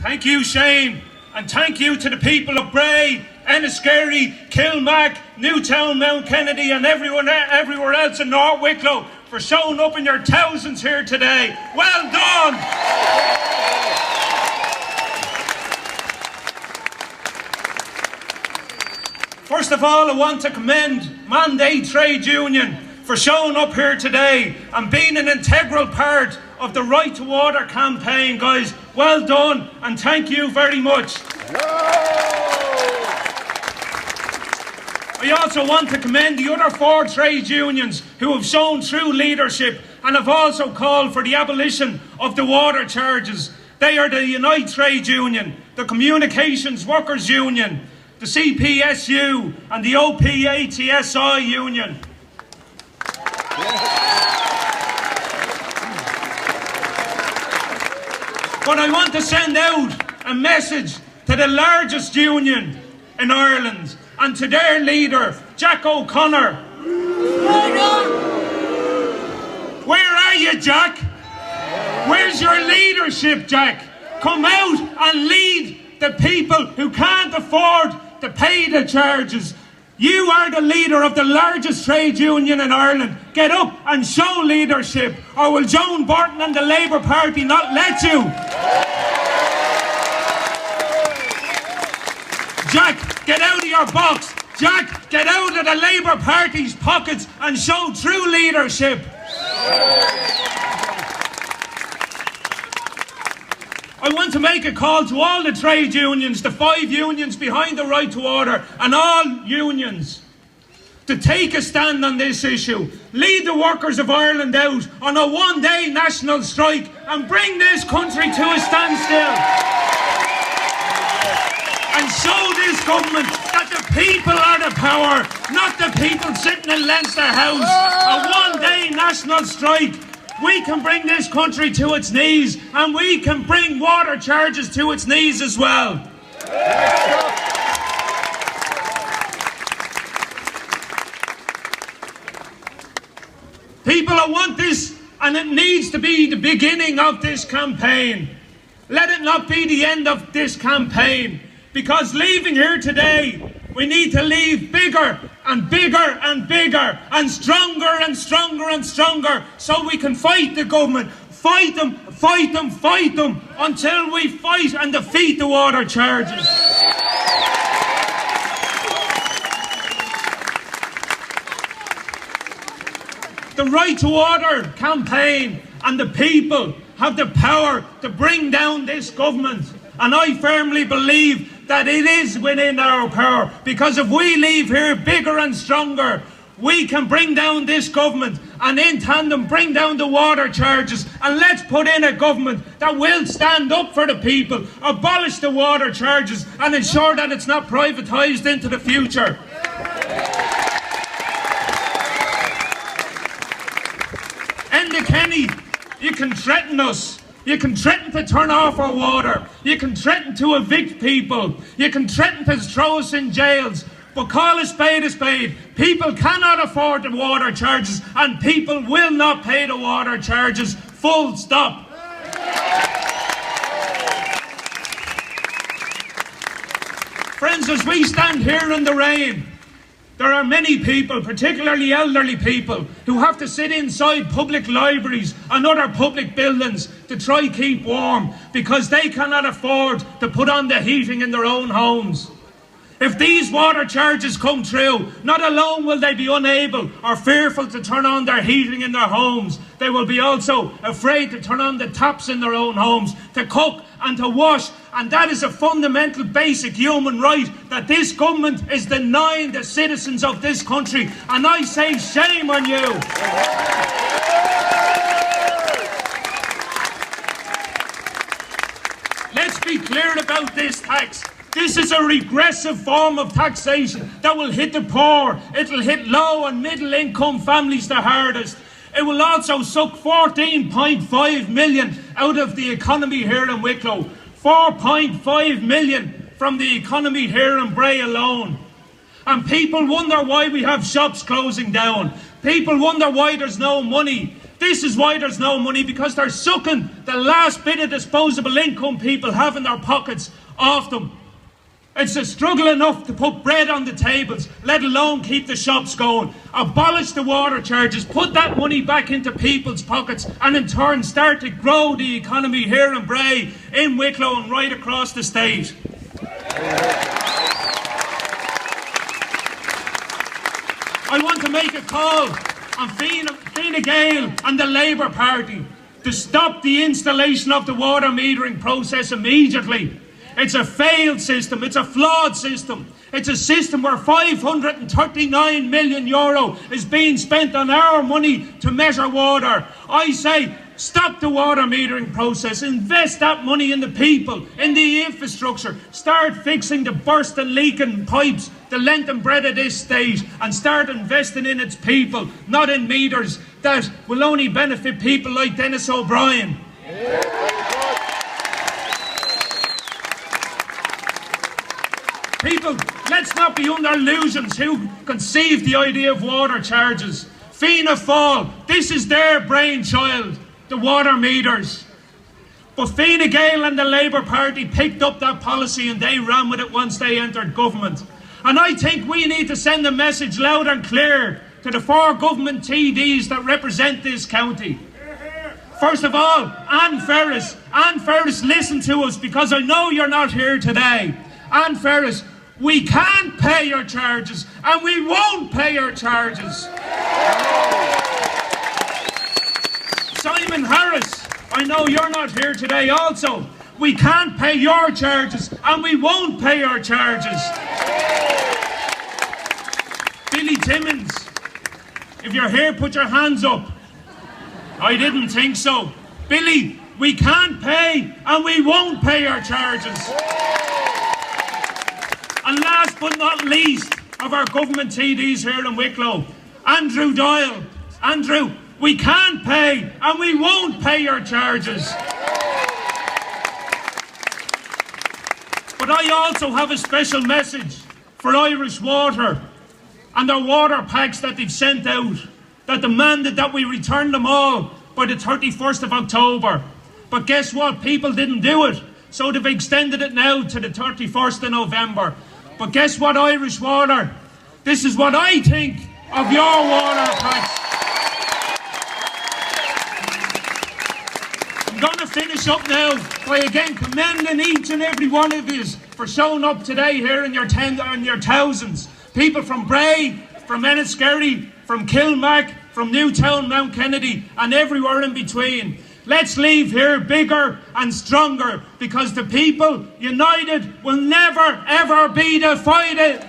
Thank you, Shane, and thank you to the people of Bray, Enniskerry, Kilmac, Newtown, Mount Kennedy, and everywhere else in North Wicklow for showing up in your thousands here today. Well done! First of all, I want to commend Mandate Trade Union for showing up here today and being an integral part of the Right to Water campaign, guys. Well done, and thank you very much. I also want to commend the other 4 trade unions who have shown true leadership and have also called for the abolition of the water charges. They are the Unite Trade Union, the Communications Workers Union, the CPSU and the OPATSI Union. But I want to send out a message to the largest union in Ireland and to their leader, Jack O'Connor. Where are you, Jack? Where's your leadership, Jack? Come out and lead the people who can't afford to pay the charges. You are the leader of the largest trade union in Ireland. Get up and show leadership, or will Joan Burton and the Labour Party not let you? Jack, get out of your box. Jack, get out of the Labour Party's pockets and show true leadership. I want to make a call to all the trade unions, the 5 unions behind the Right to Water, and all unions to take a stand on this issue. Lead the workers of Ireland out on a one-day national strike and bring this country to a standstill. And show this government that the people are the power, not the people sitting in Leinster House. A one-day national strike. We can bring this country to its knees, and we can bring water charges to its knees as well. People, I want this, and it needs to be the beginning of this campaign. Let it not be the end of this campaign, because leaving here today, we need to leave bigger and bigger and bigger and stronger and stronger and stronger, so we can fight the government. Fight them, fight them, fight them, until we fight and defeat the water charges. The Right to Water campaign and the people have the power to bring down this government. And I firmly believe that it is within our power, because if we leave here bigger and stronger, we can bring down this government and in tandem bring down the water charges. And let's put in a government that will stand up for the people, abolish the water charges and ensure that it's not privatised into the future. Enda Kenny, you can threaten us. You can threaten to turn off our water. You can threaten to evict people. You can threaten to throw us in jails. But call a spade a spade. People cannot afford the water charges, and people will not pay the water charges. Full stop. Friends, as we stand here in the rain, there are many people, particularly elderly people, who have to sit inside public libraries and other public buildings to try keep warm because they cannot afford to put on the heating in their own homes. If these water charges come true, not alone will they be unable or fearful to turn on their heating in their homes, they will be also afraid to turn on the taps in their own homes, to cook and to wash. And that is a fundamental basic human right that this government is denying the citizens of this country. And I say shame on you. Let's be clear about this tax. This is a regressive form of taxation that will hit the poor. It'll hit low and middle income families the hardest. It will also suck 14.5 million out of the economy here in Wicklow. 4.5 million from the economy here in Bray alone. And people wonder why we have shops closing down. People wonder why there's no money. This is why there's no money, because they're sucking the last bit of disposable income people have in their pockets off them. It's a struggle enough to put bread on the tables, let alone keep the shops going. Abolish the water charges, put that money back into people's pockets, and in turn start to grow the economy here in Bray, in Wicklow and right across the state. I want to make a call on Fine Gael and the Labour Party to stop the installation of the water metering process immediately. It's a failed system, it's a flawed system. It's a system where €539 million is being spent on our money to measure water. I say, stop the water metering process, invest that money in the people, in the infrastructure, start fixing the burst and leaking pipes, the length and breadth of this state, and start investing in its people, not in meters that will only benefit people like Dennis O'Brien. People, let's not be under illusions who conceived the idea of water charges. Fianna Fáil, this is their brainchild, the water meters. But Fine Gael and the Labour Party picked up that policy and they ran with it once they entered government. And I think we need to send a message loud and clear to the 4 government TDs that represent this county. First of all, Anne Ferris, listen to us, because I know you're not here today. Anne Ferris, we can't pay your charges and we won't pay your charges. Simon Harris, I know you're not here today also. We can't pay your charges and we won't pay your charges. Billy Timmins, if you're here, put your hands up. I didn't think so. Billy, we can't pay and we won't pay your charges. And last but not least of our government TDs here in Wicklow, Andrew Doyle. Andrew, we can't pay and we won't pay your charges. But I also have a special message for Irish Water and their water packs that they've sent out, that demanded that we return them all by the 31st of October. But guess what? People didn't do it. So they've extended it now to the 31st of November. But guess what, Irish Water? This is what I think of your water packs. I'm going to finish up now by again commending each and every one of you for showing up today here in your thousands. People from Bray, from Enniskerry, from Kilmac, from Newtown, Mount Kennedy, and everywhere in between. Let's leave here bigger and stronger, because the people united will never ever be divided.